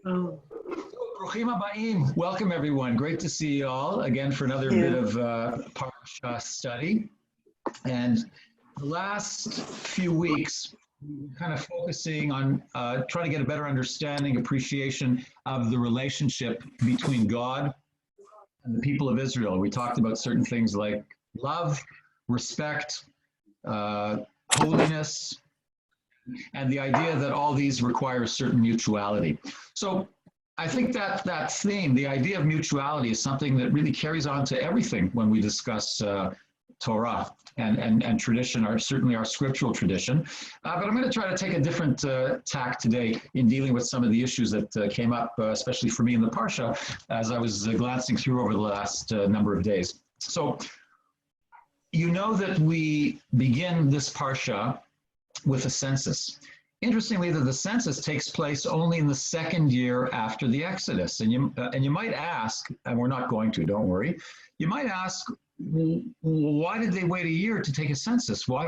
Oh, Bruchim habayim. Welcome, everyone. Great to see you all again for another bit yeah. of Parashah study. And the last few weeks, kind of focusing on trying to get a better understanding, appreciation of the relationship between God and the people of Israel. We talked about certain things like love, respect, holiness, and the idea that all these require certain mutuality. So I think that that theme, the idea of mutuality, is something that really carries on to everything when we discuss Torah and tradition, certainly our scriptural tradition. But I'm going to try to take a different tack today in dealing with some of the issues that came up, especially for me in the Parsha, as I was glancing through over the last number of days. So you know that we begin this Parsha with a census. Interestingly, that the census takes place only in the second year after the Exodus. And you might ask, and we're not going to, don't worry, you might ask, why did they wait a year to take a census? Why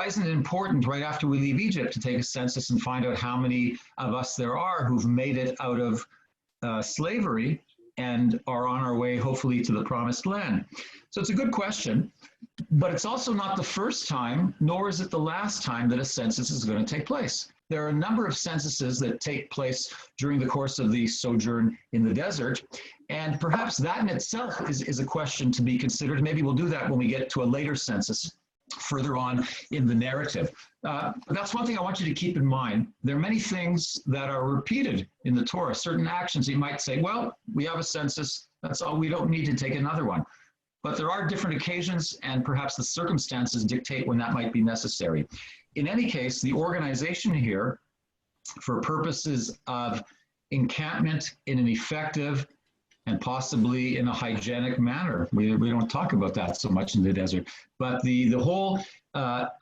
isn't it important right after we leave Egypt to take a census and find out how many of us there are who've made it out of slavery and are on our way, hopefully, to the promised land? So it's a good question, but it's also not the first time, nor is it the last time that a census is going to take place. There are a number of censuses that take place during the course of the sojourn in the desert, and perhaps that in itself is a question to be considered. Maybe we'll do that when we get to a later census further on in the narrative. But that's one thing I want you to keep in mind. There are many things that are repeated in the Torah, certain actions you might say, well, we have a census, that's all, we don't need to take another one. But there are different occasions, and perhaps the circumstances dictate when that might be necessary. In any case, the organization here, for purposes of encampment in an effective and possibly in a hygienic manner, we don't talk about that so much in the desert, but the whole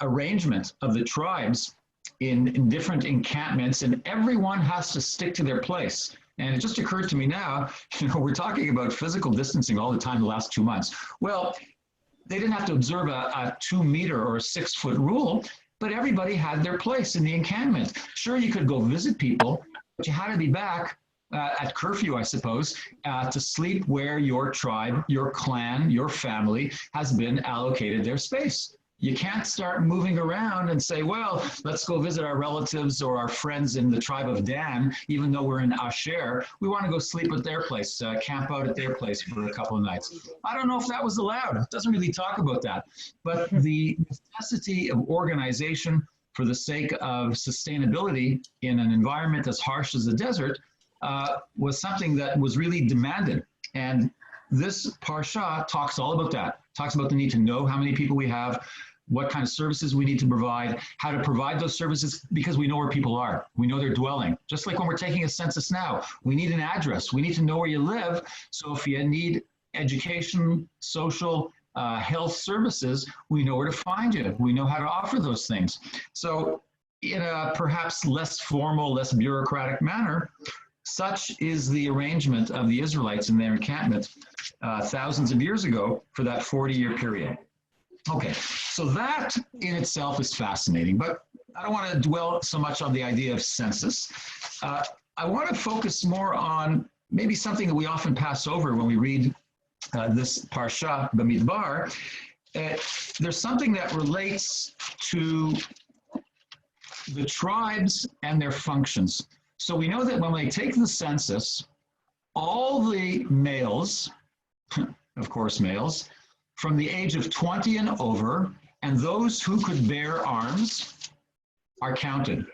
arrangement of the tribes in different encampments, and everyone has to stick to their place. And it just occurred to me now, we're talking about physical distancing all the time the last 2 months. Well, they didn't have to observe a 2 meter or a 6 foot rule, but everybody had their place in the encampment. Sure, you could go visit people, but you had to be back at curfew, I suppose, to sleep where your tribe, your clan, your family has been allocated their space. You can't start moving around and say, well, let's go visit our relatives or our friends in the tribe of Dan, even though we're in Asher. We want to go sleep at their place, camp out at their place for a couple of nights. I don't know if that was allowed. It doesn't really talk about that. But the necessity of organization for the sake of sustainability in an environment as harsh as the desert was something that was really demanded. And this Parsha talks all about that. Talks about the need to know how many people we have, what kind of services we need to provide, how to provide those services, because we know where people are. We know they're dwelling. Just like when we're taking a census now, we need an address. We need to know where you live. So if you need education, social, health services, we know where to find you. We know how to offer those things. So in a perhaps less formal, less bureaucratic manner, such is the arrangement of the Israelites in their encampment thousands of years ago for that 40-year period. Okay, so that in itself is fascinating, but I don't want to dwell so much on the idea of census. I want to focus more on maybe something that we often pass over when we read this Parashah Bamidbar. There's something that relates to the tribes and their functions. So we know that when they take the census, all the males, of course males, from the age of 20 and over, and those who could bear arms are counted.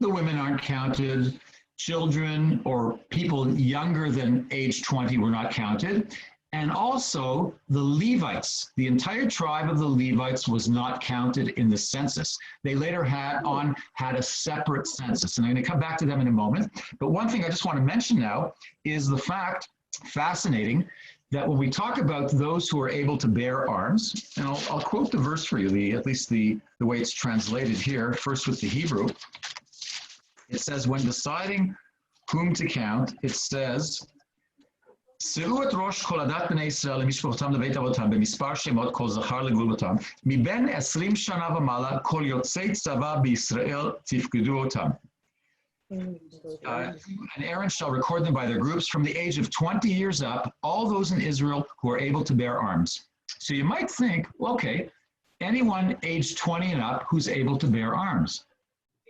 The women aren't counted, children or people younger than age 20 were not counted, and also the Levites, the entire tribe of the Levites was not counted in the census. They later had a separate census, and I'm going to come back to them in a moment. But one thing I just want to mention now is the fact, fascinating, that when we talk about those who are able to bear arms, and I'll quote the verse for you, at least the way it's translated here, first with the Hebrew. It says, when deciding whom to count, it says, שאו את ראש כל עדת בני ישראל למשפחותם לבית אבותם במספר שמות כל זכר לגבולותם מבין 20 שנה ומעלה כל יוצאי צבא בישראל תפקדו אותם. And Aaron shall record them by their groups from the age of 20 years up, all those in Israel who are able to bear arms. So you might think, well, okay, anyone age 20 and up who's able to bear arms.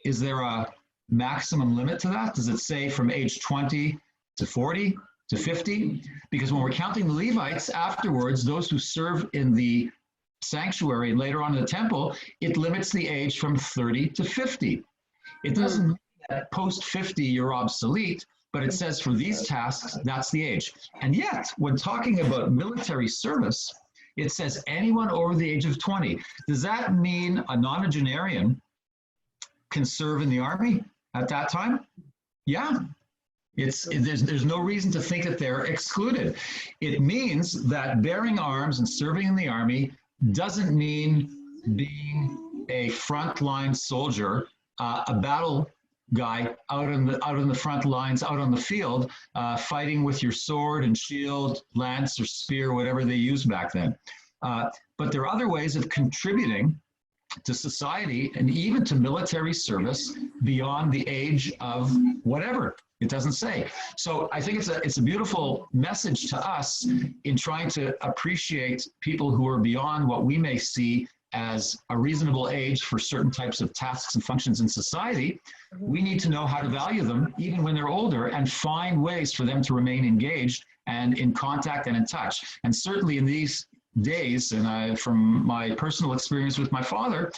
Is there a maximum limit to that? Does it say from age 20 to 40 to 50? Because when we're counting the Levites afterwards, those who serve in the sanctuary and later on in the temple, it limits the age from 30 to 50. It doesn't mean that post 50 you're obsolete, but it says for these tasks, that's the age. And yet, when talking about military service, it says anyone over the age of 20. Does that mean a nonagenarian can serve in the army at that time? Yeah. There's no reason to think that they're excluded. It means that bearing arms and serving in the army doesn't mean being a frontline soldier, a battle guy out in the front lines, out on the field, fighting with your sword and shield, lance or spear, whatever they used back then. But there are other ways of contributing to society and even to military service beyond the age of whatever. It doesn't say. So I think it's a beautiful message to us in trying to appreciate people who are beyond what we may see as a reasonable age for certain types of tasks and functions in society. We need to know how to value them even when they're older and find ways for them to remain engaged and in contact and in touch. And certainly in these days, and from my personal experience with my father,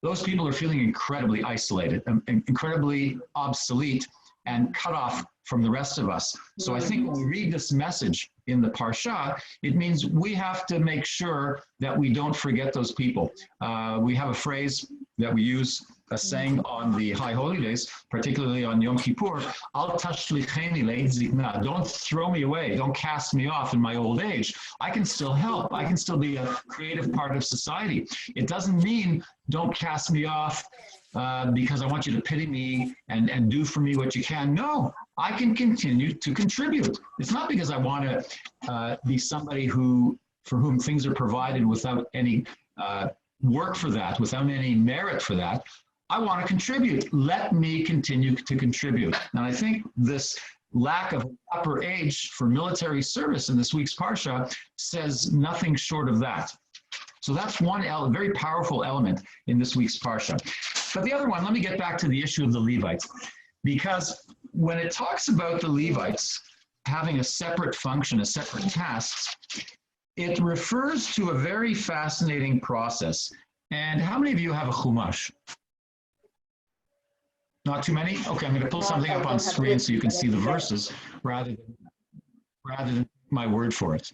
those people are feeling incredibly isolated and incredibly obsolete and cut off from the rest of us. So I think when we read this message in the Parashah, it means we have to make sure that we don't forget those people. We have a phrase that we use, a saying on the high holy days, particularly on Yom Kippur, Al tashlicheni le'et zikna. Don't throw me away, don't cast me off in my old age. I can still help, I can still be a creative part of society. It doesn't mean don't cast me off because I want you to pity me and do for me what you can. No, I can continue to contribute. It's not because I want to be somebody for whom things are provided without any work for that, without any merit for that. I want to contribute. Let me continue to contribute. And I think this lack of upper age for military service in this week's Parsha says nothing short of that. So that's one very powerful element in this week's Parsha. But the other one, let me get back to the issue of the Levites. Because when it talks about the Levites having a separate function, a separate task, it refers to a very fascinating process. And how many of you have a Chumash? Not too many? Okay, I'm going to pull something up on screen so you can see the verses rather than my word for it.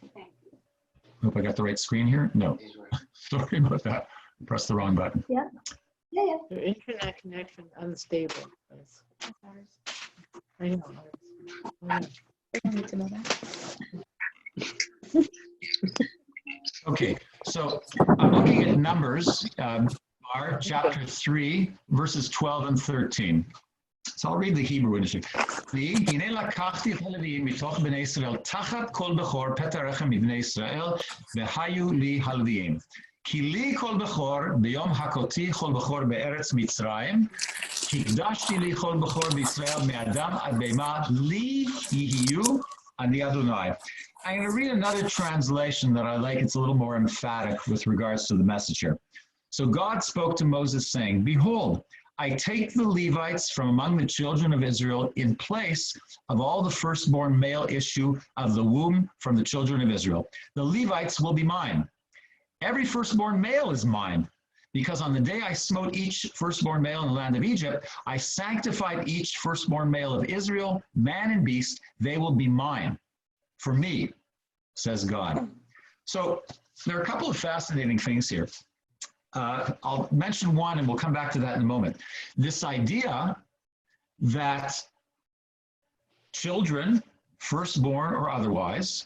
Hope I got the right screen here. No, sorry about that. Press the wrong button. Yeah. Yeah. Your internet connection unstable. I know. I don't need to know that. Okay, so I'm looking at Numbers, chapter 3, verses 12 and 13. So I'll read the Hebrew edition. הנה לקחתי את הלוויים מתוך בני ישראל תחת כל בכור פטר רחם מבני ישראל והיו לי הלוויים. כי לי כל בכור ביום הכותי כל בכור בארץ מצרים, הקדשתי לי כל בכור בישראל מאדם עד בהמה, לי יהיו אני אדוני. I'm going to read another translation that I like. It's a little more emphatic with regards to the message here. So God spoke to Moses saying, behold, I take the Levites from among the children of Israel in place of all the firstborn male issue of the womb from the children of Israel. The Levites will be mine. Every firstborn male is mine, because on the day I smote each firstborn male in the land of Egypt, I sanctified each firstborn male of Israel, man and beast. They will be mine. For me, says God. So there are a couple of fascinating things here. I'll mention one and we'll come back to that in a moment. This idea that children, firstborn or otherwise,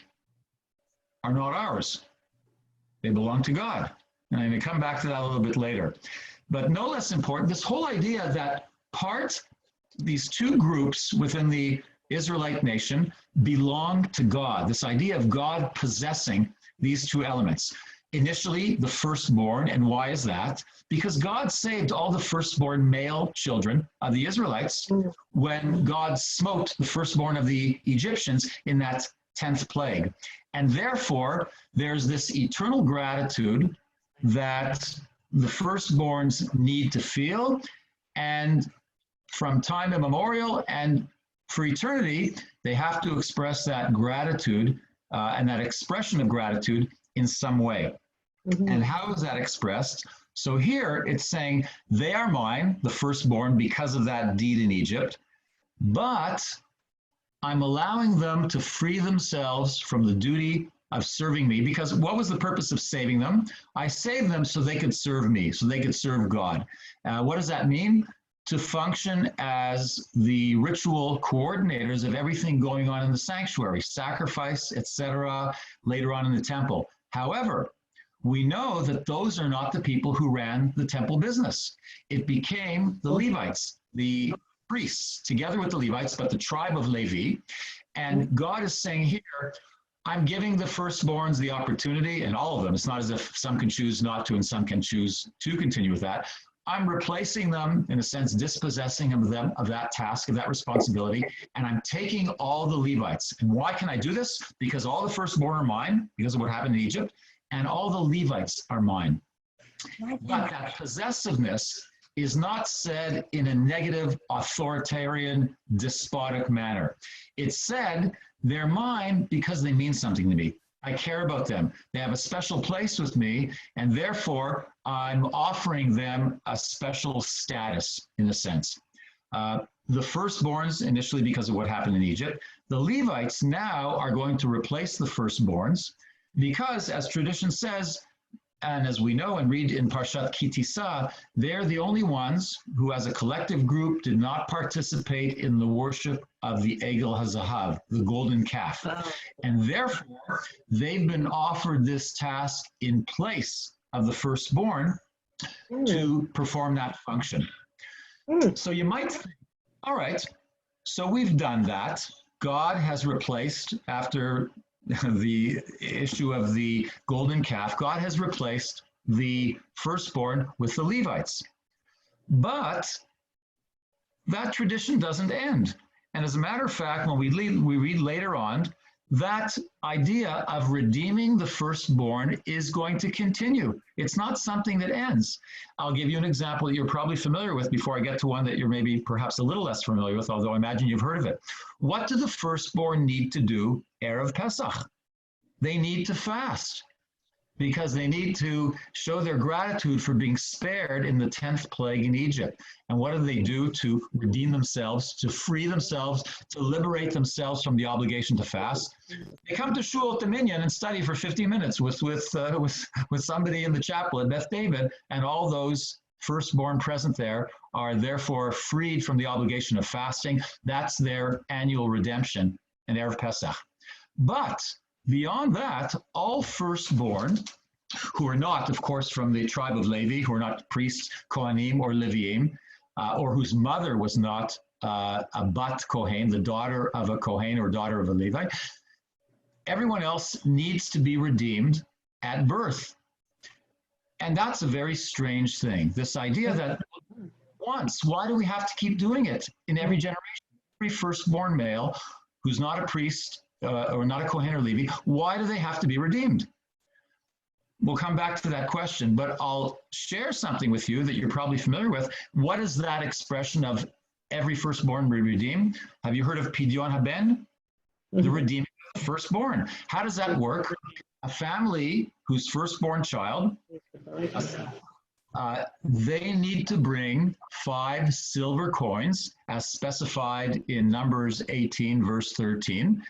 are not ours. They belong to God. And I'm going to come back to that a little bit later. But no less important, this whole idea that these two groups within the Israelite nation belong to God. This idea of God possessing these two elements. initially the firstborn. And why is that? Because God saved all the firstborn male children of the Israelites when God smote the firstborn of the Egyptians in that 10th plague. And therefore, there's this eternal gratitude that the firstborns need to feel. And from time immemorial and for eternity, they have to express that gratitude and that expression of gratitude in some way. And how is that expressed? So here it's saying, they are mine, the firstborn, because of that deed in Egypt, but I'm allowing them to free themselves from the duty of serving me, because what was the purpose of saving them? I saved them so they could serve me, so they could serve God. What does that mean? To function as the ritual coordinators of everything going on in the sanctuary, sacrifice, etc., later on in the temple. However, we know that those are not the people who ran the temple business. It became the Levites, the priests, together with the Levites, but the tribe of Levi. And God is saying here, I'm giving the firstborns the opportunity, and all of them. It's not as if some can choose not to and some can choose to continue with that. I'm replacing them, in a sense, dispossessing them of that task, of that responsibility, and I'm taking all the Levites. And why can I do this? Because all the firstborn are mine, because of what happened in Egypt, and all the Levites are mine. But that possessiveness is not said in a negative, authoritarian, despotic manner. It's said, they're mine because they mean something to me. I care about them. They have a special place with me, and therefore I'm offering them a special status, in a sense. The firstborns, initially because of what happened in Egypt, the Levites now are going to replace the firstborns because, as tradition says, and as we know and read in Parashat Ki Tisa, they're the only ones who, as a collective group, did not participate in the worship of the Egel HaZahav, the golden calf. And therefore, they've been offered this task in place of the firstborn to perform that function. So you might think, all right, so we've done that. God has replaced, after the issue of the golden calf, God has replaced the firstborn with the Levites. But that tradition doesn't end. And as a matter of fact, when we read later on, that idea of redeeming the firstborn is going to continue. It's not something that ends. I'll give you an example that you're probably familiar with before I get to one that you're maybe perhaps a little less familiar with, although I imagine you've heard of it. What do the firstborn need to do Erev Pesach? They need to fast, because they need to show their gratitude for being spared in the 10th plague in Egypt. And what do they do to redeem themselves, to free themselves, to liberate themselves from the obligation to fast? They come to Shul at the Minyan and study for 50 minutes with somebody in the chapel at Beth David, and all those firstborn present there are therefore freed from the obligation of fasting. That's their annual redemption in Erev Pesach. But beyond that, all firstborn who are not, of course, from the tribe of Levi, who are not priests, Kohanim, or Leviim, or whose mother was not a Bat Kohen, the daughter of a Kohen or daughter of a Levi, everyone else needs to be redeemed at birth. And that's a very strange thing. This idea that once, why do we have to keep doing it in every generation? Every firstborn male who's not a priest, or not a Kohen or Levi, why do they have to be redeemed? We'll come back to that question, but I'll share something with you that you're probably familiar with. What is that expression of every firstborn be redeemed? Have you heard of Pidyon Haben? The redeeming of the firstborn. How does that work? A family whose firstborn child, they need to bring 5 silver coins, as specified in Numbers 18, verse 13.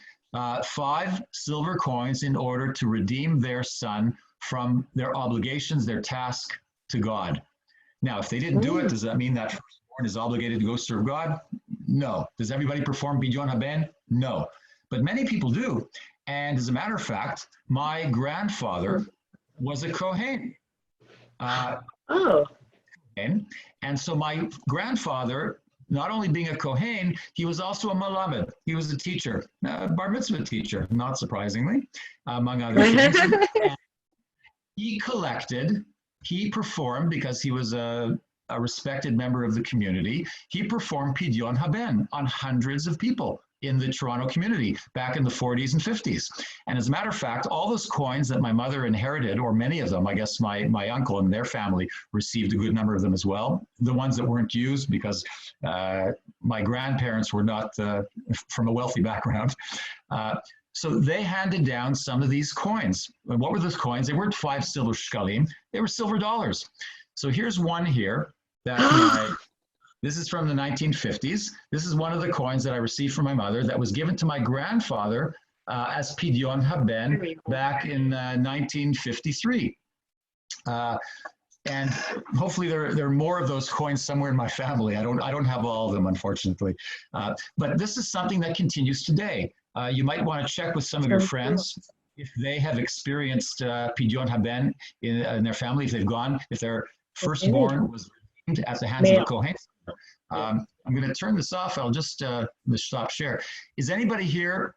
5 silver coins in order to redeem their son from their obligations, their task to God. Now, if they didn't do it, does that mean that firstborn is obligated to go serve God? No. Does everybody perform Pidyon Haben? No. But many people do. And as a matter of fact, my grandfather was a Kohen. And so my grandfather, not only being a Kohen, he was also a Malamed. He was a teacher, a bar mitzvah teacher, not surprisingly, among other things. he collected, he performed, because he was a respected member of the community, he performed Pidyon Haben on hundreds of people in the Toronto community back in the 40s and 50s. And as a matter of fact, all those coins that my mother inherited, or many of them, I guess my uncle and their family received a good number of them as well, the ones that weren't used because my grandparents were not from a wealthy background. So they handed down some of these coins. And what were those coins? They weren't 5 silver shkalim, they were silver dollars. So here's one here that this is from the 1950s. This is one of the coins that I received from my mother that was given to my grandfather as Pidyon Haben back in 1953. And hopefully there are more of those coins somewhere in my family. I don't have all of them, unfortunately. But this is something that continues today. You might want to check with some of your friends if they have experienced Pidyon Haben in their family, if their firstborn was redeemed at the hands of the Kohen. I'm going to turn this off. I'll just stop share. Is anybody here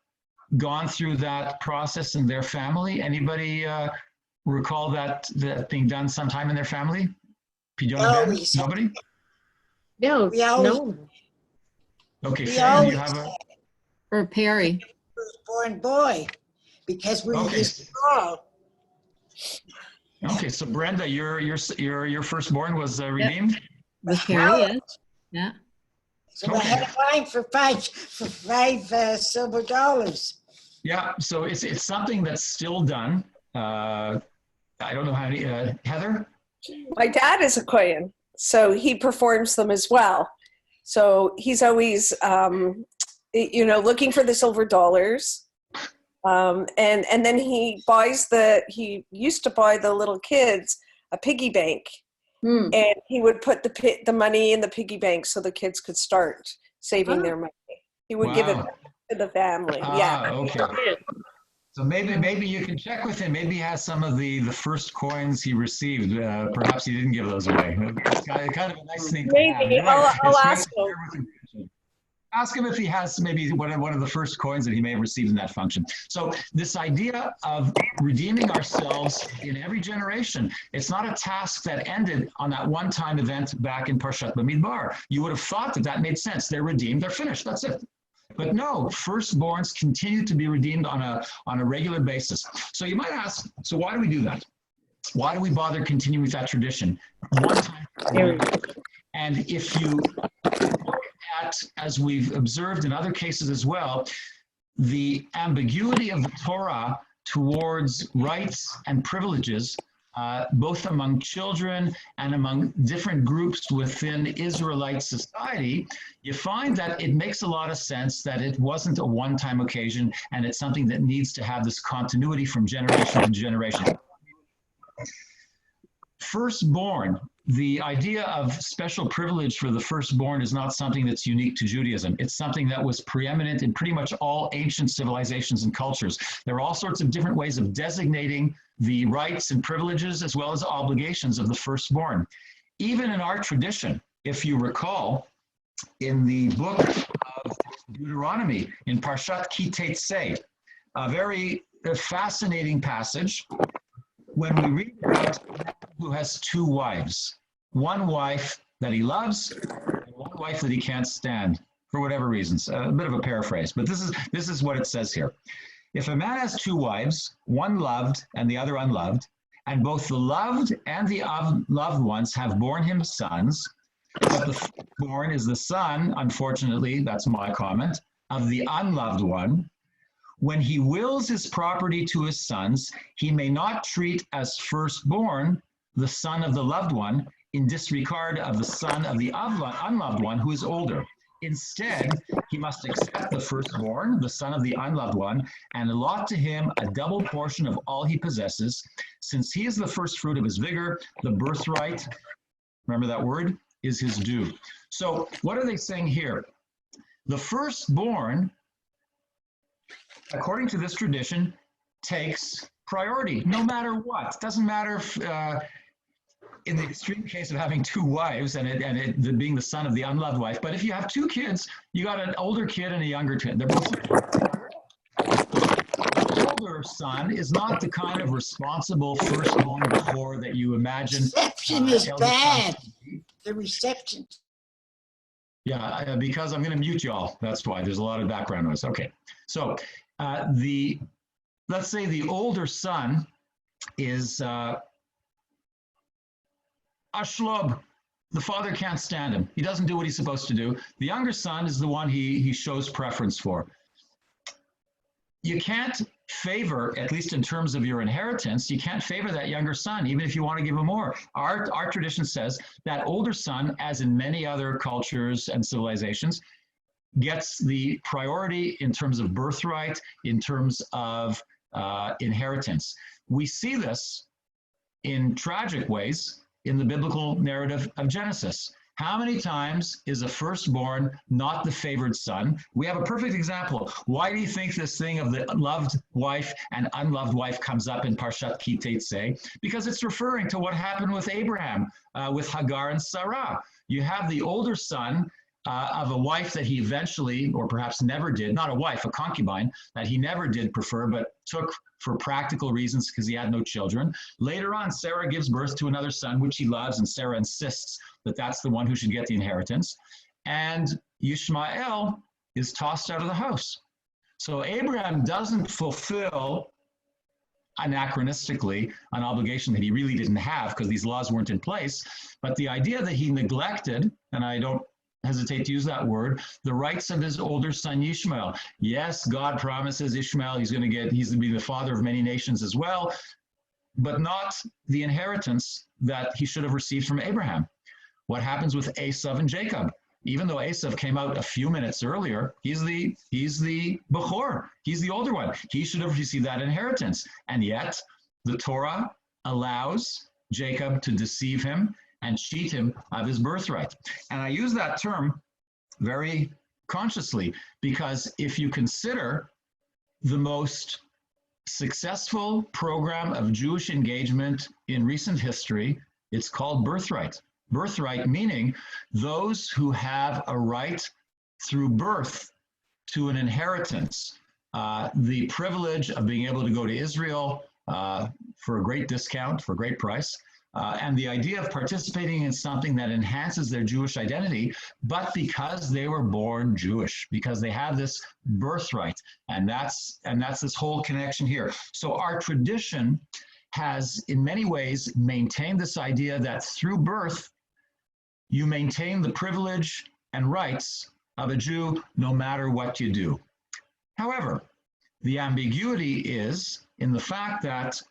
gone through that process in their family? Anybody recall that being done sometime in their family? Pidyon Haben? Nobody? No, no. Okay, Faye, you have a... For Perry. Firstborn boy, because we used to call. Okay, so Brenda, your firstborn was redeemed? With Perry, yes. Yeah. So I had to buy for five silver dollars. Yeah, so it's something that's still done. I don't know how many, Heather? My dad is a Kohen, so he performs them as well. So he's always, looking for the silver dollars. And then he used to buy the little kids a piggy bank. And he would put the money in the piggy bank so the kids could start saving their money. He would give it back to the family. Okay. So maybe you can check with him. Maybe he has some of the first coins he received. Perhaps he didn't give those away. It's kind of a nice thing to have. Maybe I'll ask him. Ask him if he has maybe one of the first coins that he may have received in that function. So this idea of redeeming ourselves in every generation, it's not a task that ended on that one-time event back in Parashat Bamidbar. You would have thought that made sense. They're redeemed, they're finished, that's it. But no, firstborns continue to be redeemed on a regular basis. So you might ask, so why do we do that? Why do we bother continuing with that tradition? One time. And if you look at, as we've observed in other cases as well, the ambiguity of the Torah towards rights and privileges, both among children and among different groups within Israelite society, you find that it makes a lot of sense that it wasn't a one-time occasion, and it's something that needs to have this continuity from generation to generation. Firstborn, the idea of special privilege for the firstborn is not something that's unique to Judaism. It's something that was preeminent in pretty much all ancient civilizations and cultures. There are all sorts of different ways of designating the rights and privileges as well as obligations of the firstborn. Even in our tradition, if you recall, in the book of Deuteronomy, in Parashat Ki Tetzei, a very fascinating passage when we read about a man who has two wives, one wife that he loves and one wife that he can't stand for whatever reasons. A bit of a paraphrase, but this is what it says here. If a man has two wives, one loved and the other unloved, and both the loved and the unloved ones have borne him sons, but the firstborn is the son, unfortunately, that's my comment, of the unloved one, when he wills his property to his sons, he may not treat as firstborn the son of the loved one in disregard of the son of the unloved one who is older. Instead, he must accept the firstborn, the son of the unloved one, and allot to him a double portion of all he possesses, since he is the first fruit of his vigor, the birthright, remember that word, is his due. So what are they saying here? The firstborn, according to this tradition, takes priority, no matter what. It doesn't matter if, in the extreme case of having two wives and it being the son of the unloved wife, but if you have two kids, you got an older kid and a younger kid. They're both older son is not the kind of responsible firstborn before that you imagine. Reception is elder sons bad. to be. The reception. Yeah, because I'm going to mute y'all. That's why there's a lot of background noise. Okay, so let's say the older son is Ashlob. The father can't stand him. He doesn't do what he's supposed to do. The younger son is the one he shows preference for. You can't favor, at least in terms of your inheritance, you can't favor that younger son, even if you want to give him more. Our tradition says that older son, as in many other cultures and civilizations, gets the priority in terms of birthright, in terms of inheritance. We see this in tragic ways in the biblical narrative of Genesis. How many times is a firstborn not the favored son? We have a perfect example. Why do you think this thing of the loved wife and unloved wife comes up in Parashat Ki Tetzei? Because it's referring to what happened with Abraham, with Hagar and Sarah. You have the older son of a wife that he eventually, or perhaps never did, not a wife, a concubine, that he never did prefer, but took for practical reasons because he had no children. Later on, Sarah gives birth to another son, which he loves, and Sarah insists that that's the one who should get the inheritance. And Ishmael is tossed out of the house. So Abraham doesn't fulfill, anachronistically, an obligation that he really didn't have because these laws weren't in place. But the idea that he neglected, and I don't hesitate to use that word, the rights of his older son Ishmael. Yes, God promises Ishmael he's going to be the father of many nations as well, but not the inheritance that he should have received from Abraham. What happens with Esav and Jacob? Even though Esav came out a few minutes earlier, he's the Bechor, he's the older one. He should have received that inheritance. And yet the Torah allows Jacob to deceive him and cheat him of his birthright. And I use that term very consciously because if you consider the most successful program of Jewish engagement in recent history, it's called birthright. Birthright meaning those who have a right through birth to an inheritance, the privilege of being able to go to Israel for a great discount, for a great price, and the idea of participating in something that enhances their Jewish identity, but because they were born Jewish, because they have this birthright, and that's this whole connection here. So our tradition has, in many ways, maintained this idea that through birth, you maintain the privilege and rights of a Jew no matter what you do. However, the ambiguity is in the fact that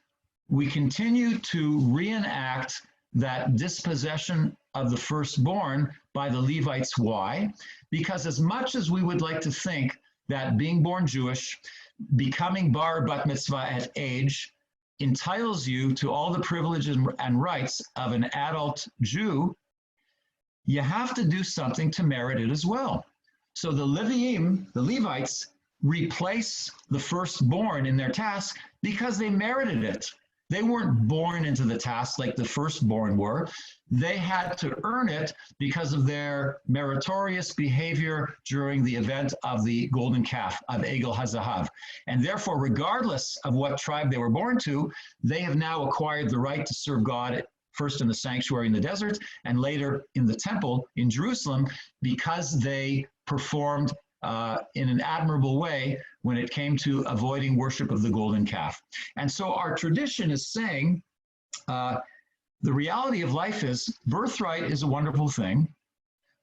we continue to reenact that dispossession of the firstborn by the Levites. Why? Because as much as we would like to think that being born Jewish, becoming bar bat mitzvah at age, entitles you to all the privileges and rights of an adult Jew, you have to do something to merit it as well. So the Leviim, the Levites, replace the firstborn in their task because they merited it. They weren't born into the task like the firstborn were. They had to earn it because of their meritorious behavior during the event of the golden calf, of Egel HaZahav. And therefore, regardless of what tribe they were born to, they have now acquired the right to serve God first in the sanctuary in the desert and later in the temple in Jerusalem because they performed in an admirable way when it came to avoiding worship of the golden calf. And so our tradition is saying the reality of life is birthright is a wonderful thing,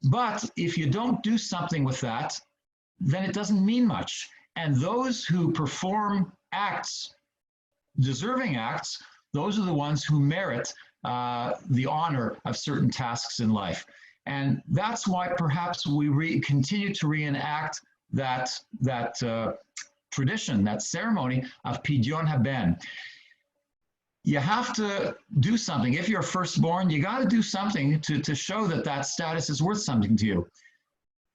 but if you don't do something with that, then it doesn't mean much. And those who perform acts, deserving acts, those are the ones who merit the honor of certain tasks in life. And that's why perhaps we continue to reenact that tradition, that ceremony of Pidyon Haben. You have to do something. If you're firstborn, you got to do something to show that that status is worth something to you.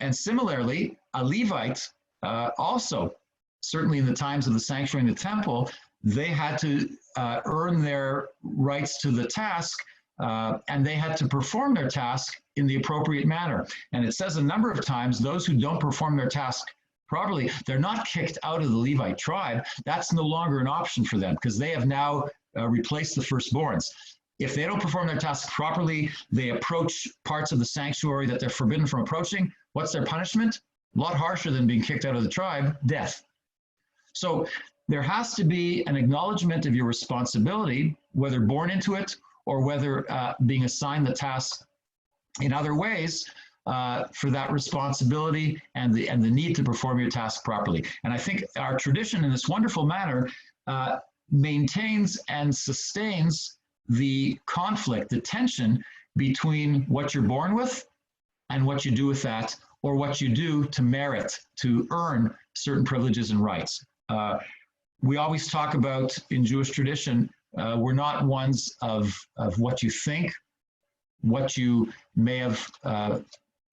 And similarly, a Levite also, certainly in the times of the sanctuary and the temple, they had to earn their rights to the task, and they had to perform their task in the appropriate manner. And it says a number of times, those who don't perform their task properly, they're not kicked out of the Levite tribe. That's no longer an option for them because they have now replaced the firstborns. If they don't perform their tasks properly, they approach parts of the sanctuary that they're forbidden from approaching. What's their punishment? A lot harsher than being kicked out of the tribe, death. So there has to be an acknowledgement of your responsibility, whether born into it or whether being assigned the task in other ways, for that responsibility and the need to perform your task properly. And I think our tradition in this wonderful manner maintains and sustains the conflict, the tension between what you're born with and what you do with that, or what you do to merit, to earn certain privileges and rights. We always talk about, in Jewish tradition, we're not ones of what you think, what you may have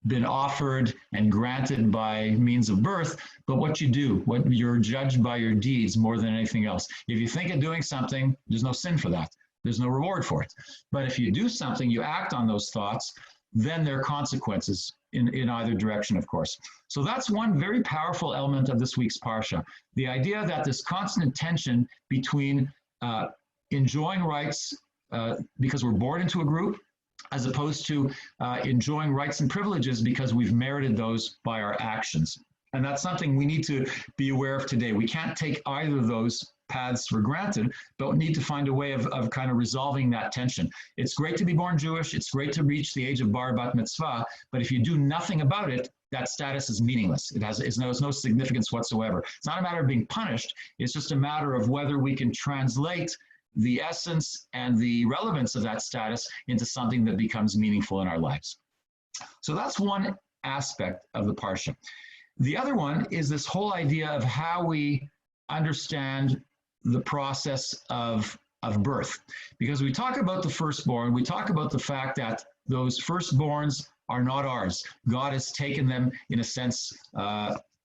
been offered and granted by means of birth, but what you do, what you're judged by your deeds more than anything else. If you think of doing something, there's no sin for that. There's no reward for it. But if you do something, you act on those thoughts, then there are consequences in either direction, of course. So that's one very powerful element of this week's Parsha. The idea that this constant tension between enjoying rights because we're born into a group, as opposed to enjoying rights and privileges because we've merited those by our actions. And that's something we need to be aware of today. We can't take either of those paths for granted, but we need to find a way of kind of resolving that tension. It's great to be born Jewish. It's great to reach the age of bar bat mitzvah, but if you do nothing about it, that status is meaningless. It has no significance whatsoever. It's not a matter of being punished. It's just a matter of whether we can translate the essence and the relevance of that status into something that becomes meaningful in our lives. So that's one aspect of the Parsha. The other one is this whole idea of how we understand the process of birth. Because we talk about the firstborn, we talk about the fact that those firstborns are not ours. God has taken them, in a sense,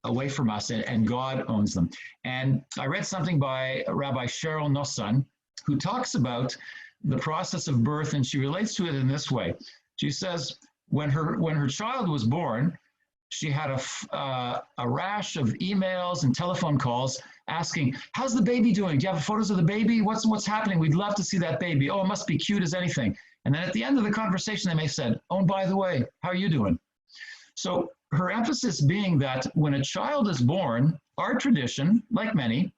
away from us, and God owns them. And I read something by Rabbi Cheryl Nosson, who talks about the process of birth, and she relates to it in this way. She says, when her child was born, she had a rash of emails and telephone calls asking, how's the baby doing? Do you have photos of the baby? What's happening? We'd love to see that baby. Oh, it must be cute as anything. And then at the end of the conversation, they may have said, oh, and by the way, how are you doing? So her emphasis being that when a child is born, our tradition, like many,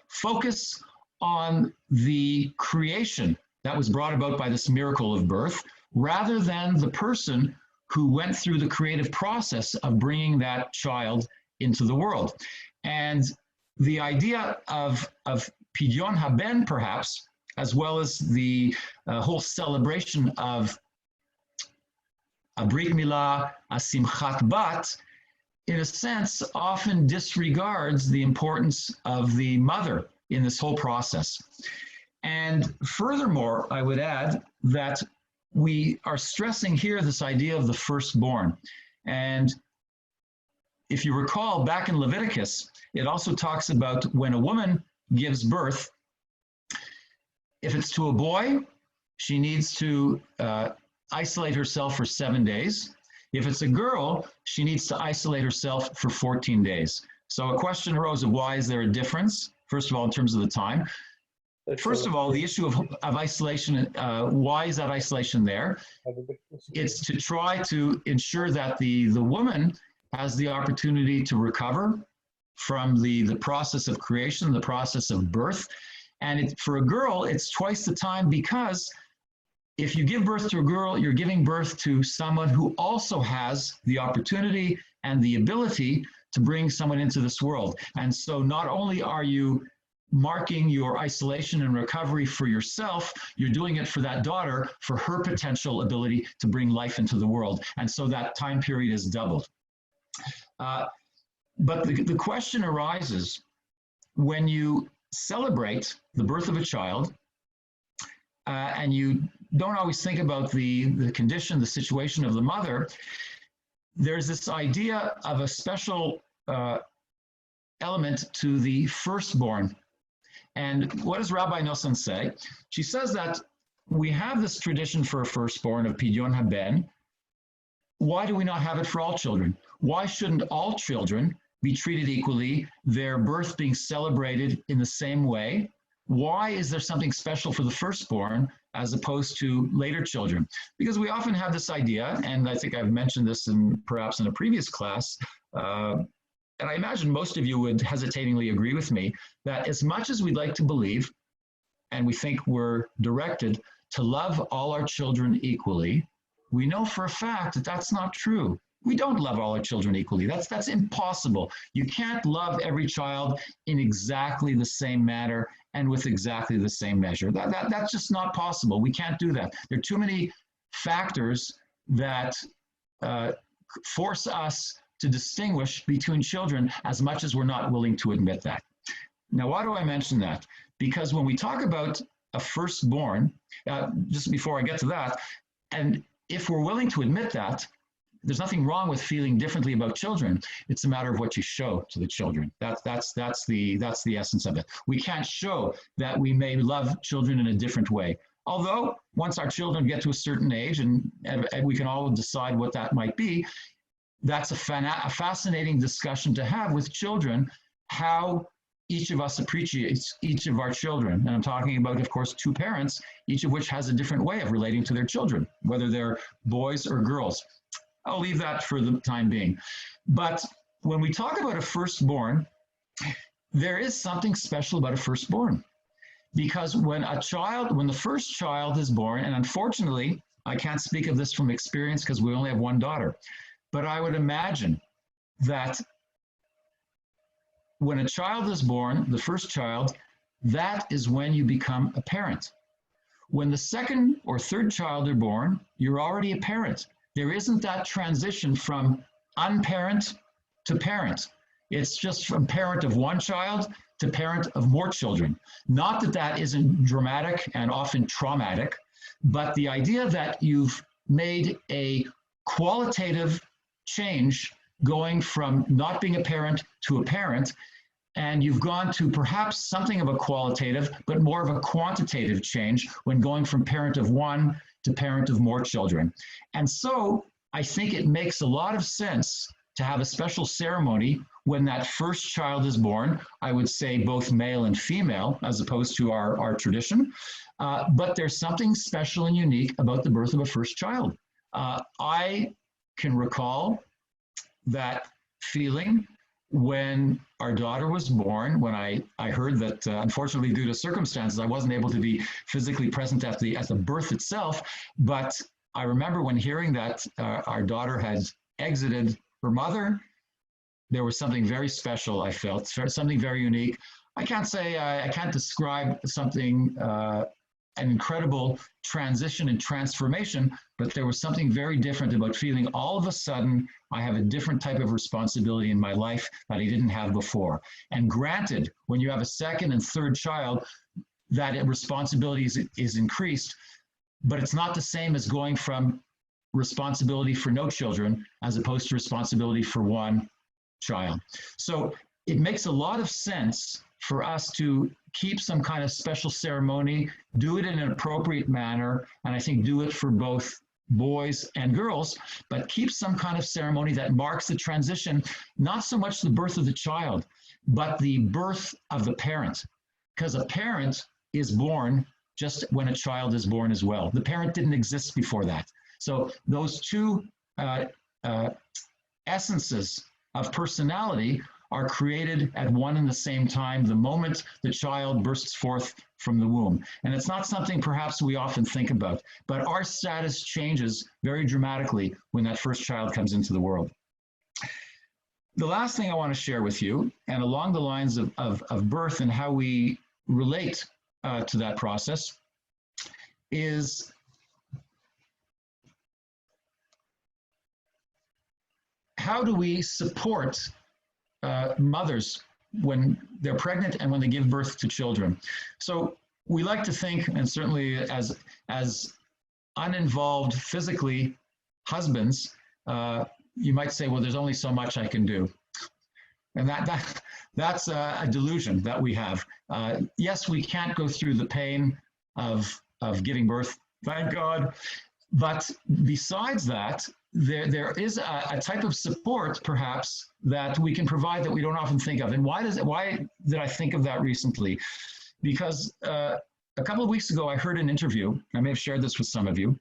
focus on the creation that was brought about by this miracle of birth, rather than the person who went through the creative process of bringing that child into the world. And the idea of Pidyon Haben, perhaps, as well as the whole celebration of a Brit Milah, a Simchat Bat, in a sense, often disregards the importance of the mother in this whole process. And furthermore, I would add that we are stressing here this idea of the firstborn. And if you recall, back in Leviticus, it also talks about when a woman gives birth, if it's to a boy, she needs to isolate herself for 7 days. If it's a girl, she needs to isolate herself for 14 days. So a question arose of why is there a difference? First of all, in terms of the time. First of all, the issue of isolation, why is that isolation there? It's to try to ensure that the woman has the opportunity to recover from the process of creation, the process of birth. And for a girl, it's twice the time, because if you give birth to a girl, you're giving birth to someone who also has the opportunity and the ability to bring someone into this world. And so not only are you marking your isolation and recovery for yourself, you're doing it for that daughter, for her potential ability to bring life into the world. And so that time period is doubled. But the question arises, when you celebrate the birth of a child, and you don't always think about the condition, the situation of the mother, there's this idea of a special element to the firstborn. And what does Rabbi Nosson say? She says that we have this tradition for a firstborn of Pidyon Haben. Why do we not have it for all children? Why shouldn't all children be treated equally, their birth being celebrated in the same way? Why is there something special for the firstborn as opposed to later children? Because we often have this idea, and I think I've mentioned this perhaps in a previous class, and I imagine most of you would hesitatingly agree with me, that as much as we'd like to believe, and we think we're directed to love all our children equally, we know for a fact that that's not true. We don't love all our children equally. That's impossible. You can't love every child in exactly the same manner and with exactly the same measure. That's just not possible. We can't do that. There are too many factors that force us to distinguish between children as much as we're not willing to admit that. Now, why do I mention that? Because when we talk about a firstborn, just before I get to that, and if we're willing to admit that, there's nothing wrong with feeling differently about children. It's a matter of what you show to the children. That's the essence of it. We can't show that we may love children in a different way. Although once our children get to a certain age, and we can all decide what that might be, that's a fascinating discussion to have with children, how each of us appreciates each of our children. And I'm talking about, of course, two parents, each of which has a different way of relating to their children, whether they're boys or girls. I'll leave that for the time being. But when we talk about a firstborn, there is something special about a firstborn. Because when the first child is born, and unfortunately, I can't speak of this from experience because we only have one daughter, but I would imagine that when a child is born, the first child, that is when you become a parent. When the second or third child are born, you're already a parent. There isn't that transition from unparent to parent. It's just from parent of one child to parent of more children. Not that that isn't dramatic and often traumatic, but the idea that you've made a qualitative change going from not being a parent to a parent, and you've gone to perhaps something of a qualitative, but more of a quantitative change when going from parent of one to parent of more children. And so I think it makes a lot of sense to have a special ceremony when that first child is born. I would say both male and female, as opposed to our tradition. But there's something special and unique about the birth of a first child. I can recall that feeling when our daughter was born, when I heard that, unfortunately, due to circumstances, I wasn't able to be physically present at the birth itself. But I remember when hearing that our daughter had exited her mother, there was something very special I felt, something very unique. I can't say, I can't describe something, an incredible transition and transformation, but there was something very different about feeling all of a sudden I have a different type of responsibility in my life that I didn't have before. And granted, when you have a second and third child, that responsibility is increased, but it's not the same as going from responsibility for no children as opposed to responsibility for one child. So it makes a lot of sense for us to keep some kind of special ceremony, do it in an appropriate manner, and I think do it for both boys and girls, but keep some kind of ceremony that marks the transition, not so much the birth of the child, but the birth of the parent, because a parent is born just when a child is born as well. The parent didn't exist before that. So those two essences of personality are created at one and the same time the moment the child bursts forth from the womb. And it's not something perhaps we often think about, but our status changes very dramatically when that first child comes into the world. The last thing I want to share with you, and along the lines of birth and how we relate to that process, is how do we support mothers when they're pregnant and when they give birth to children. So we like to think, and certainly as uninvolved physically husbands, you might say, well, there's only so much I can do. And that's a delusion that we have. Yes, we can't go through the pain of giving birth, thank God. But besides that, there is a type of support, perhaps, that we can provide that we don't often think of. And why did I think of that recently? Because a couple of weeks ago, I heard an interview, I may have shared this with some of you,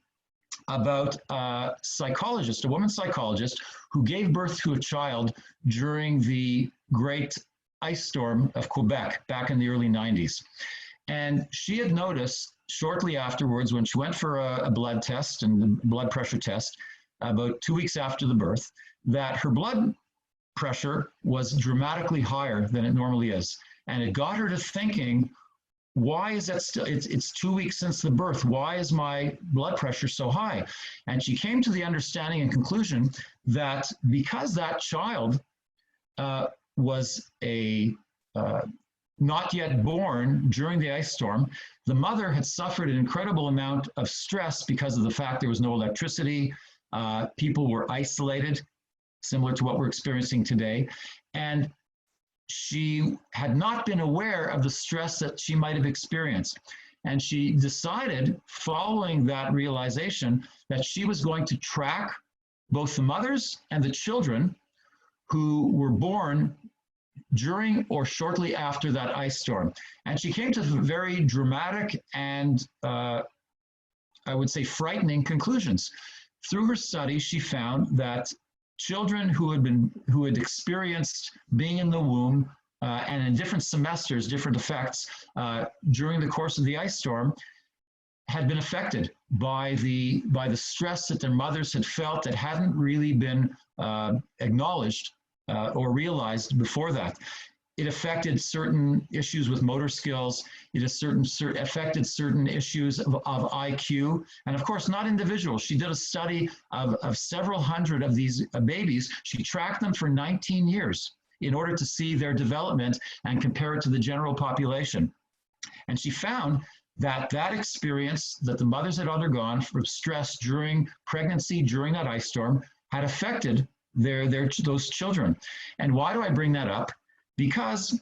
about a psychologist, a woman psychologist, who gave birth to a child during the great ice storm of Quebec back in the early 90s. And she had noticed shortly afterwards, when she went for a blood test and a blood pressure test, about 2 weeks after the birth, that her blood pressure was dramatically higher than it normally is. And it got her to thinking, why is that still, it's 2 weeks since the birth, why is my blood pressure so high? And she came to the understanding and conclusion that because that child was not yet born during the ice storm, the mother had suffered an incredible amount of stress because of the fact there was no electricity, people were isolated, similar to what we're experiencing today, and she had not been aware of the stress that she might have experienced. And she decided, following that realization, that she was going to track both the mothers and the children who were born during or shortly after that ice storm. And she came to very dramatic and I would say frightening conclusions. Through her study, she found that children who had experienced being in the womb and in different semesters, different effects during the course of the ice storm, had been affected by the stress that their mothers had felt that hadn't really been acknowledged or realized before that. It affected certain issues with motor skills. It affected certain issues of IQ. And of course, not individuals. She did a study of several hundred of these babies. She tracked them for 19 years in order to see their development and compare it to the general population. And she found that that experience that the mothers had undergone from stress during pregnancy, during that ice storm, had affected those children. And why do I bring that up? Because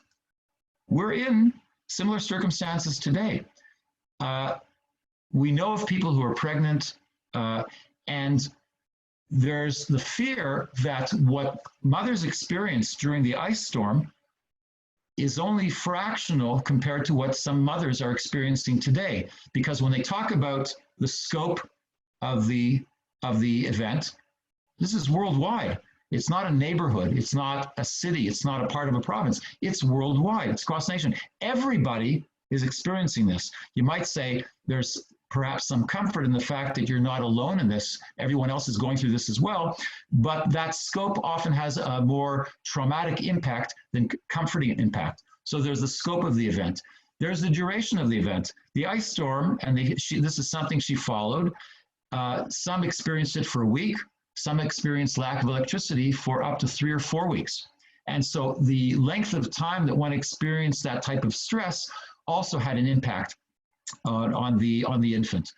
we're in similar circumstances today. We know of people who are pregnant, and there's the fear that what mothers experienced during the ice storm is only fractional compared to what some mothers are experiencing today. Because when they talk about the scope of the event, this is worldwide. It's not a neighborhood. It's not a city. It's not a part of a province. It's worldwide. It's cross nation. Everybody is experiencing this. You might say there's perhaps some comfort in the fact that you're not alone in this. Everyone else is going through this as well. But that scope often has a more traumatic impact than comforting impact. So there's the scope of the event. There's the duration of the event. The ice storm, and this is something she followed. Some experienced it for a week. Some experienced lack of electricity for up to 3 or 4 weeks. And so the length of time that one experienced that type of stress also had an impact on the infant.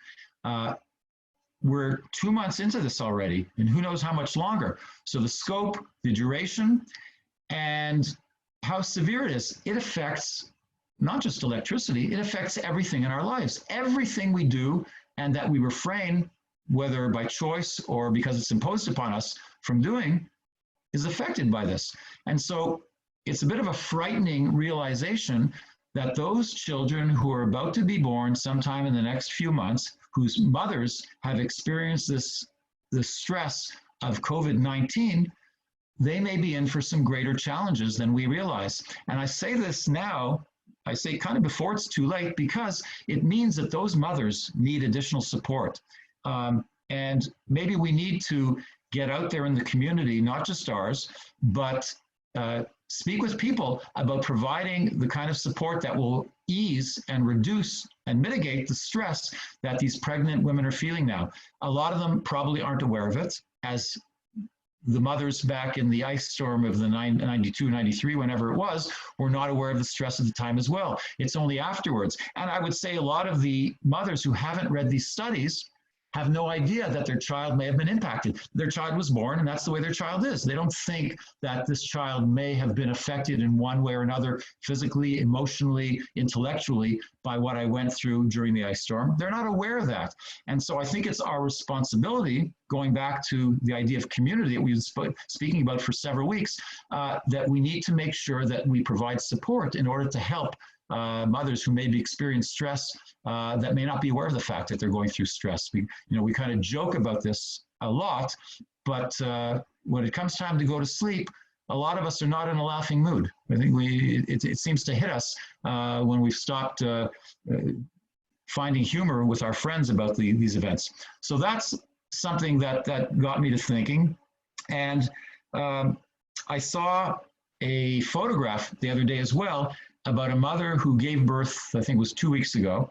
We're 2 months into this already, and who knows how much longer. So the scope, the duration, and how severe it is, it affects not just electricity, it affects everything in our lives. Everything we do and that we refrain, whether by choice or because it's imposed upon us from doing, is affected by this. And so it's a bit of a frightening realization that those children who are about to be born sometime in the next few months, whose mothers have experienced the stress of COVID-19, they may be in for some greater challenges than we realize. And I say this now, I say kind of before it's too late, because it means that those mothers need additional support. And maybe we need to get out there in the community, not just ours, but speak with people about providing the kind of support that will ease and reduce and mitigate the stress that these pregnant women are feeling now. A lot of them probably aren't aware of it, as the mothers back in the ice storm of the 92, 93, whenever it was, were not aware of the stress at the time as well. It's only afterwards. And I would say a lot of the mothers who haven't read these studies have no idea that their child may have been impacted. Their child was born, and that's the way their child is. They don't think that this child may have been affected in one way or another, physically, emotionally, intellectually, by what I went through during the ice storm. They're not aware of that. And so I think it's our responsibility, going back to the idea of community that we've been speaking about for several weeks, that we need to make sure that we provide support in order to help mothers who maybe experience stress that may not be aware of the fact that they're going through stress. We kind of joke about this a lot, but when it comes time to go to sleep, a lot of us are not in a laughing mood. I think it seems to hit us when we've stopped finding humor with our friends about these events. So that's something that got me to thinking. And I saw a photograph the other day as well about a mother who gave birth, I think it was 2 weeks ago.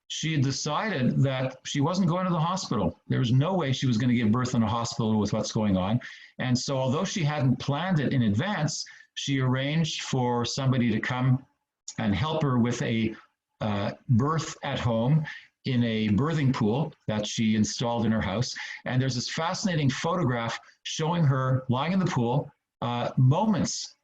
She had decided that she wasn't going to the hospital. There was no way she was going to give birth in a hospital with what's going on. And so although she hadn't planned it in advance, she arranged for somebody to come and help her with a birth at home in a birthing pool that she installed in her house. And there's this fascinating photograph showing her lying in the pool moments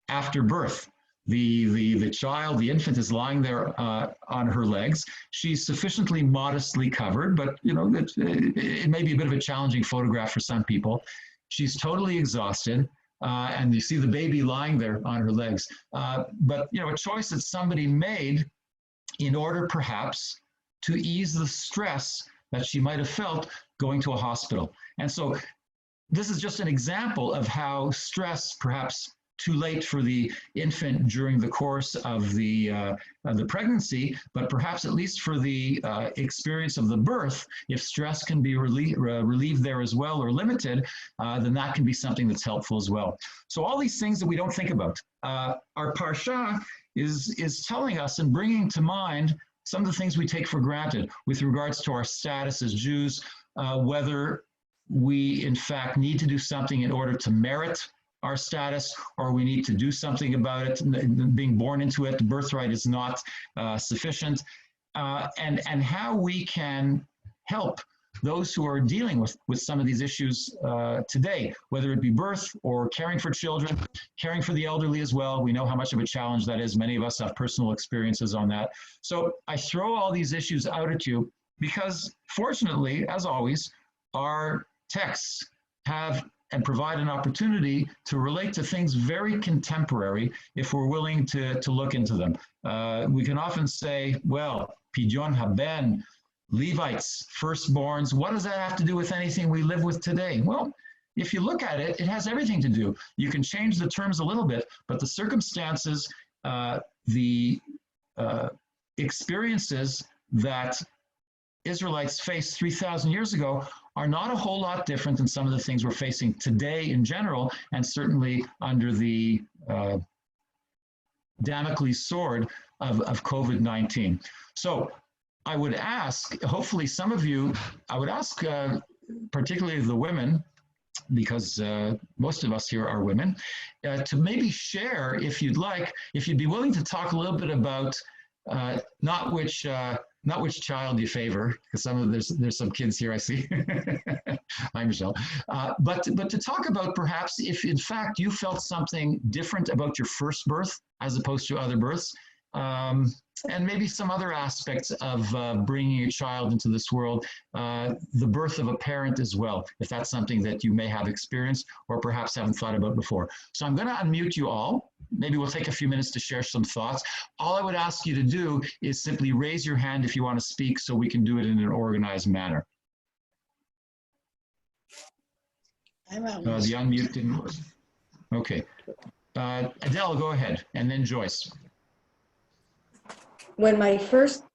after birth. The child, the infant, is lying there on her legs. She's sufficiently modestly covered, but it may be a bit of a challenging photograph for some people. She's totally exhausted, and you see the baby lying there on her legs. But a choice that somebody made in order perhaps to ease the stress that she might have felt going to a hospital. And so this is just an example of how stress, perhaps too late for the infant during the course of the pregnancy, but perhaps at least for the experience of the birth, if stress can be relieved there as well or limited, then that can be something that's helpful as well. So all these things that we don't think about. Our Parashah is telling us and bringing to mind some of the things we take for granted with regards to our status as Jews, whether we in fact need to do something in order to merit our status, or we need to do something about it. Being born into it, the birthright is not sufficient, and how we can help those who are dealing with some of these issues today, whether it be birth or caring for children, caring for the elderly as well. We know how much of a challenge that is. Many of us have personal experiences on that. So I throw all these issues out at you because, fortunately, as always, our texts have and provide an opportunity to relate to things very contemporary if we're willing to look into them. We can often say, well, Pidyon Haben, Levites, firstborns, what does that have to do with anything we live with today? Well, if you look at it, it has everything to do. You can change the terms a little bit, but the circumstances, the experiences that Israelites faced 3,000 years ago are not a whole lot different than some of the things we're facing today in general, and certainly under the Damocles sword of COVID-19. So I would ask, hopefully some of you, I would ask particularly the women, because most of us here are women, to maybe share, if you'd like, if you'd be willing to talk a little bit about not which child you favor, because there's some kids here I see. Hi, Michelle. But to talk about perhaps if in fact you felt something different about your first birth as opposed to other births, and maybe some other aspects of bringing a child into this world, the birth of a parent as well, if that's something that you may have experienced or perhaps haven't thought about before. So I'm going to unmute you all. Maybe we'll take a few minutes to share some thoughts. All I would ask you to do is simply raise your hand if you want to speak so we can do it in an organized manner. The unmute didn't work. Okay. Adele, go ahead, and then Joyce. When my first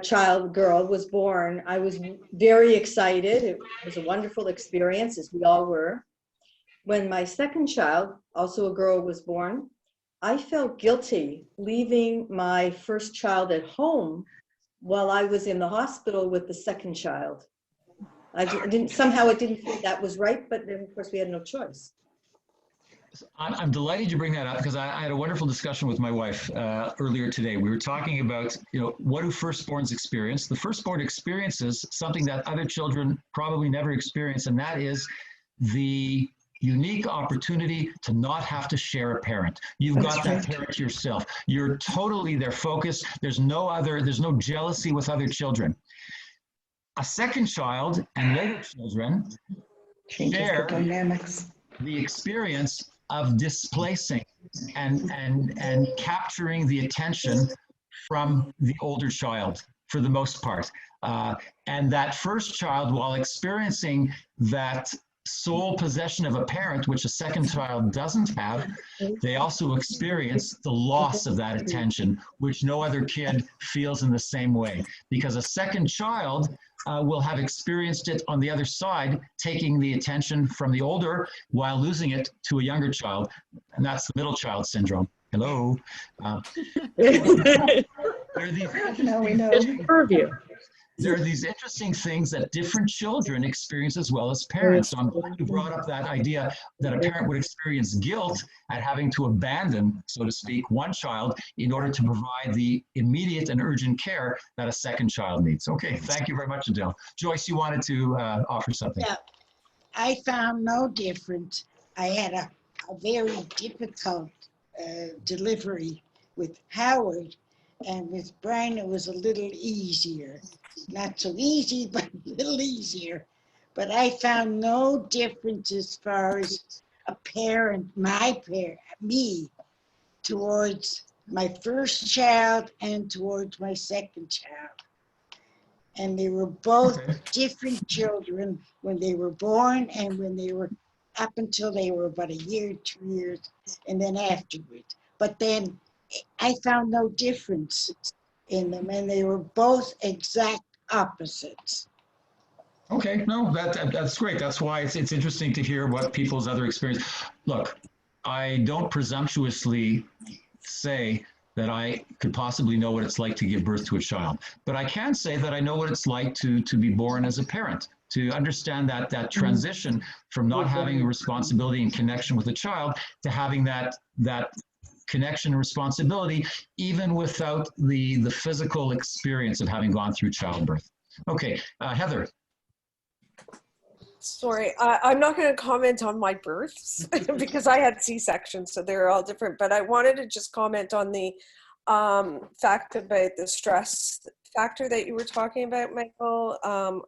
child, girl, was born, I was very excited. It was a wonderful experience, as we all were. When my second child, also a girl, was born, I felt guilty leaving my first child at home while I was in the hospital with the second child. I didn't think that was right, but then of course we had no choice. I'm delighted you bring that up because I had a wonderful discussion with my wife earlier today. We were talking about, what do firstborns experience? The firstborn experiences something that other children probably never experience, and that is the unique opportunity to not have to share a parent. You've got that parent yourself. You're totally their focus. There's no jealousy with other children. A second child and later children Changes the share dynamics. the experience of displacing and capturing the attention from the older child for the most part. And that first child, while experiencing that sole possession of a parent, which a second child doesn't have, they also experience the loss of that attention, which no other kid feels in the same way. Because a second child will have experienced it on the other side, taking the attention from the older while losing it to a younger child. And that's the middle child syndrome. Hello. Now we know. Purview. There are these interesting things that different children experience as well as parents. I'm glad you brought up that idea that a parent would experience guilt at having to abandon, so to speak, one child in order to provide the immediate and urgent care that a second child needs. Okay, thank you very much, Adele. Joyce, you wanted to offer something. Yeah, I found no difference. I had a very difficult delivery with Howard, and with Brian it was a little easier. Not so easy, but a little easier. But I found no difference as far as a parent, me, towards my first child and towards my second child. And they were both different children when they were born and when they were up until they were about a year, 2 years, and then afterwards. But then I found no difference in them, and they were both exact opposites. Okay, no, that's great. That's why it's interesting to hear what people's other experience. Look, I don't presumptuously say that I could possibly know what it's like to give birth to a child, but I can say that I know what it's like to be born as a parent, to understand that transition from not having a responsibility and connection with a child to having that connection and responsibility, even without the physical experience of having gone through childbirth. Okay, Heather. Sorry, I'm not going to comment on my births because I had C-sections, so they're all different. But I wanted to just comment on the fact about the stress factor that you were talking about, Michael,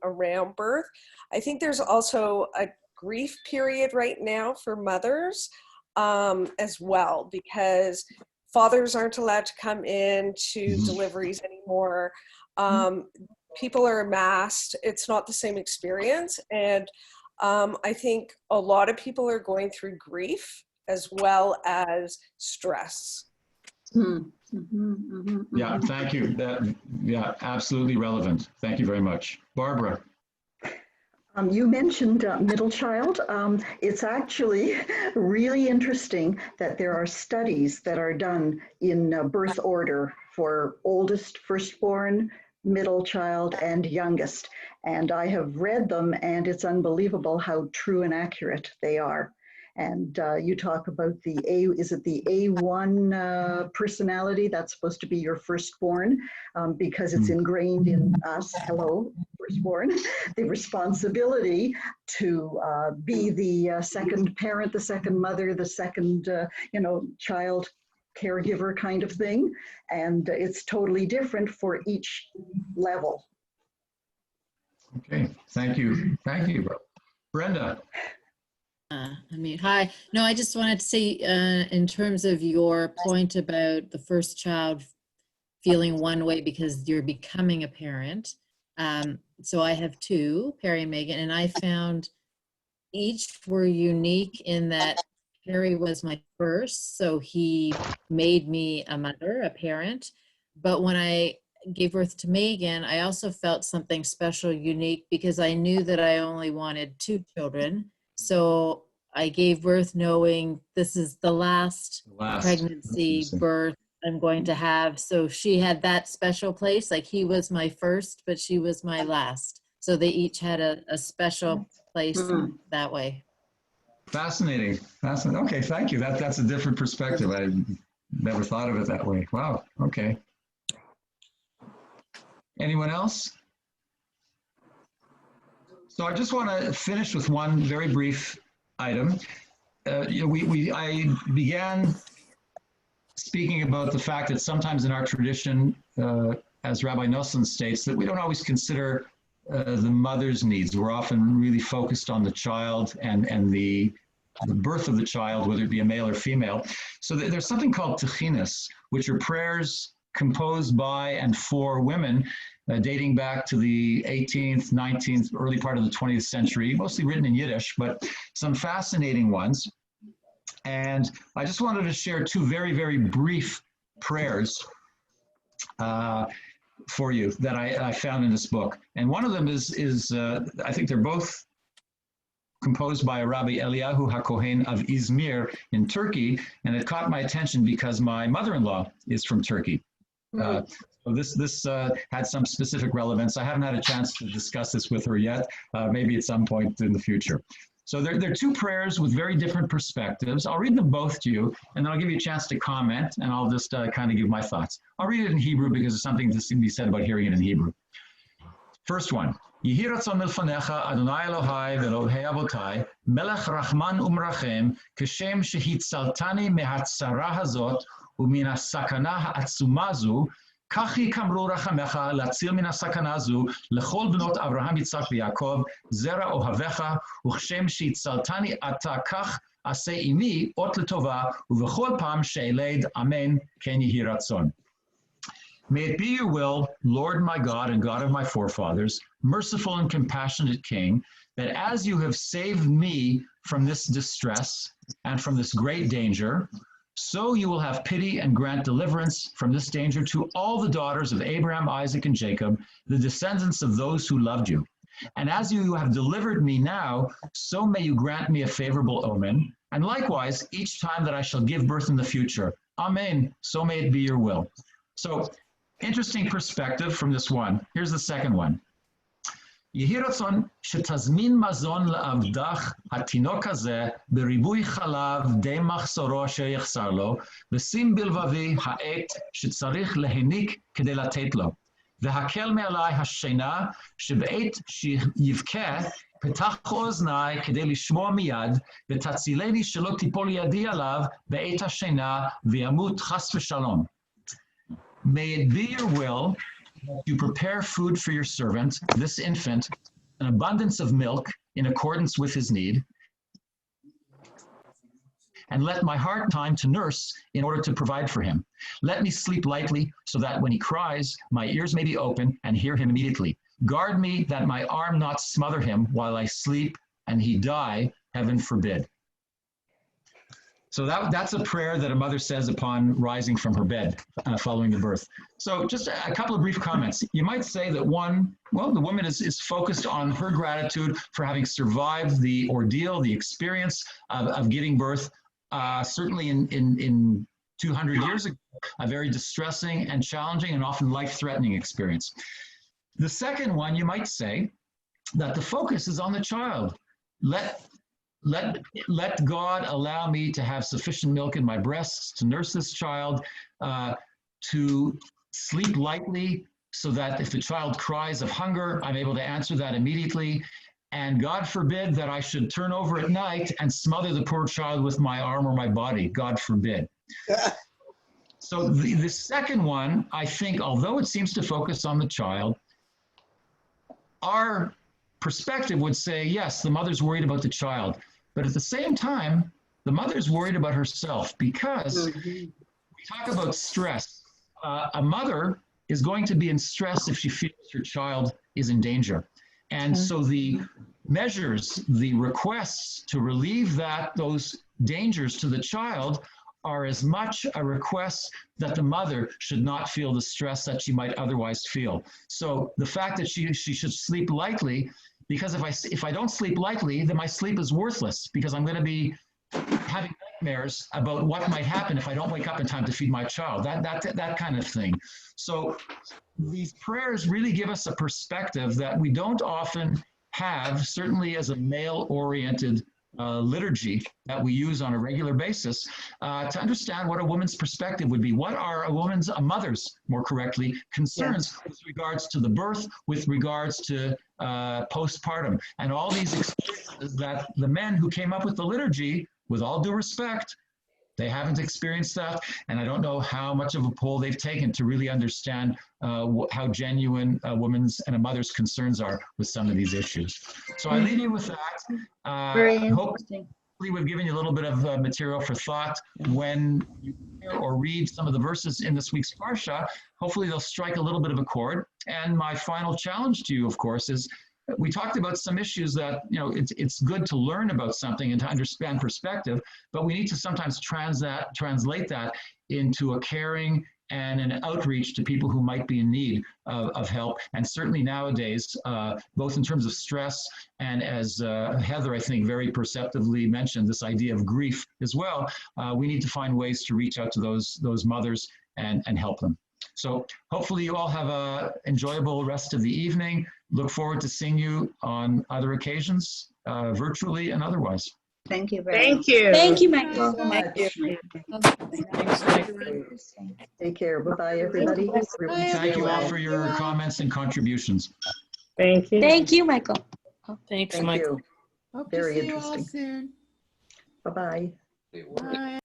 around birth. I think there's also a grief period right now for mothers as well, because fathers aren't allowed to come in to deliveries anymore. People are masked. It's not the same experience. And I think a lot of people are going through grief as well as stress. Yeah, thank you. Yeah, absolutely relevant. Thank you very much. Barbara. You mentioned middle child. It's actually really interesting that there are studies that are done in birth order for oldest, firstborn, middle child, and youngest. And I have read them, and it's unbelievable how true and accurate they are. And you talk about is it the A1 personality? That's supposed to be your firstborn because it's ingrained in us, hello, firstborn, the responsibility to be the second parent, the second mother, the second, child caregiver kind of thing. And it's totally different for each level. Okay, thank you. Thank you, Brenda. Hi. No, I just wanted to say, in terms of your point about the first child feeling one way because you're becoming a parent. So I have two, Perry and Megan, and I found each were unique in that Perry was my first, so he made me a mother, a parent. But when I gave birth to Megan, I also felt something special, unique, because I knew that I only wanted 2 children. So I gave birth knowing this is the last pregnancy, birth I'm going to have. So she had that special place. Like he was my first, but she was my last. So they each had a special place that way. Fascinating. Fascinating. Okay, thank you. That's a different perspective. I never thought of it that way. Wow. Okay. Anyone else? So I just want to finish with one very brief item. I began speaking about the fact that sometimes in our tradition, as Rabbi Nosson states, that we don't always consider the mother's needs. We're often really focused on the child and the birth of the child, whether it be a male or female. So there's something called techinas, which are prayers composed by and for women, dating back to the 18th, 19th, early part of the 20th century, mostly written in Yiddish, but some fascinating ones. And I just wanted to share two very, very brief prayers for you that I found in this book. And one of them is I think they're both composed by Rabbi Eliyahu HaKohen of Izmir in Turkey, and it caught my attention because my mother-in-law is from Turkey. So this had some specific relevance. I haven't had a chance to discuss this with her yet, maybe at some point in the future. So they're two prayers with very different perspectives. I'll read them both to you, and then I'll give you a chance to comment, and I'll just kind of give my thoughts. I'll read it in Hebrew because there's something to be said about hearing it in Hebrew. First one. Yehi ratzon milfanecha Adonai Elohai ve'Elohei Avotai melech rachman umrachem kashem shehitzaltani mehatzara hazot u'min hasakana ha'atzuma zu kachi kamru rachamecha להציל מן הסכנה זו לכל בנות אברהם יצחק ויעקב זרע אוהביך וכשם שהצלתני אתה כך עשה עמי אות לטובה ובכל פעם שאלד אמן כן יהי רצון. May it be your will, Lord my God and God of my forefathers, merciful and compassionate King, that as you have saved me from this distress and from this great danger, so you will have pity and grant deliverance from this danger to all the daughters of Abraham, Isaac, and Jacob, the descendants of those who loved you. And as you have delivered me now, so may you grant me a favorable omen, and likewise each time that I shall give birth in the future. Amen. So may it be your will. So, interesting perspective from this one. Here's the second one. יהי רצון שתזמין מזון לעבדך התינוק הזה בריבוי חלב די מחסורו אשר יחסר לו, ושים בלבבי העת שצריך להניק כדי לתת לו. והקל מעלי השינה שבעת שיבכה פתח אוזני כדי לשמוע מיד, ותצילני שלא תיפול ידי עליו בעת השינה וימות חס ושלום. May it be your will you prepare food for your servant, this infant, an abundance of milk in accordance with his need, and let my heart time to nurse in order to provide for him. Let me sleep lightly so that when he cries, my ears may be open and hear him immediately. Guard me that my arm not smother him while I sleep and he die, heaven forbid. So that's a prayer that a mother says upon rising from her bed following the birth. So just a couple of brief comments. You might say that the woman is focused on her gratitude for having survived the ordeal, the experience of giving birth, certainly in 200 years ago, a very distressing and challenging and often life-threatening experience. The second one, you might say that the focus is on the child. Let God allow me to have sufficient milk in my breasts to nurse this child, to sleep lightly so that if the child cries of hunger, I'm able to answer that immediately. And God forbid that I should turn over at night and smother the poor child with my arm or my body. God forbid. So the second one, I think, although it seems to focus on the child, our perspective would say, yes, the mother's worried about the child. But at the same time, the mother's worried about herself because we talk about stress. A mother is going to be in stress if she feels her child is in danger. And so the measures, the requests to relieve those dangers to the child are as much a request that the mother should not feel the stress that she might otherwise feel. So the fact that she should sleep lightly, because if I don't sleep lightly, then my sleep is worthless because I'm going to be having nightmares about what might happen if I don't wake up in time to feed my child, that kind of thing. So these prayers really give us a perspective that we don't often have, certainly as a male-oriented liturgy that we use on a regular basis to understand what a woman's perspective would be. What are a mother's, more correctly, concerns with regards to the birth, with regards to postpartum, and all these experiences that the men who came up with the liturgy, with all due respect, they haven't experienced that, and I don't know how much of a poll they've taken to really understand how genuine a woman's and a mother's concerns are with some of these issues. So I leave you with that. Very Hopefully we've given you a little bit of material for thought when you hear or read some of the verses in this week's Parashah. Hopefully they'll strike a little bit of a chord. And my final challenge to you, of course, is we talked about some issues that, it's good to learn about something and to understand perspective, but we need to sometimes translate that into a caring and an outreach to people who might be in need of help. And certainly nowadays, both in terms of stress and, as Heather, I think, very perceptively mentioned, this idea of grief as well, we need to find ways to reach out to those mothers and help them. So hopefully you all have an enjoyable rest of the evening. Look forward to seeing you on other occasions, virtually and otherwise. Thank you very much. Thank you. Thank you, Michael. So much. Take care. Bye-bye, everybody. Thank you all for your comments and contributions. Thank you. Thank you, Michael. Thanks, Thank Michael. you. Very interesting. Bye-bye. Bye.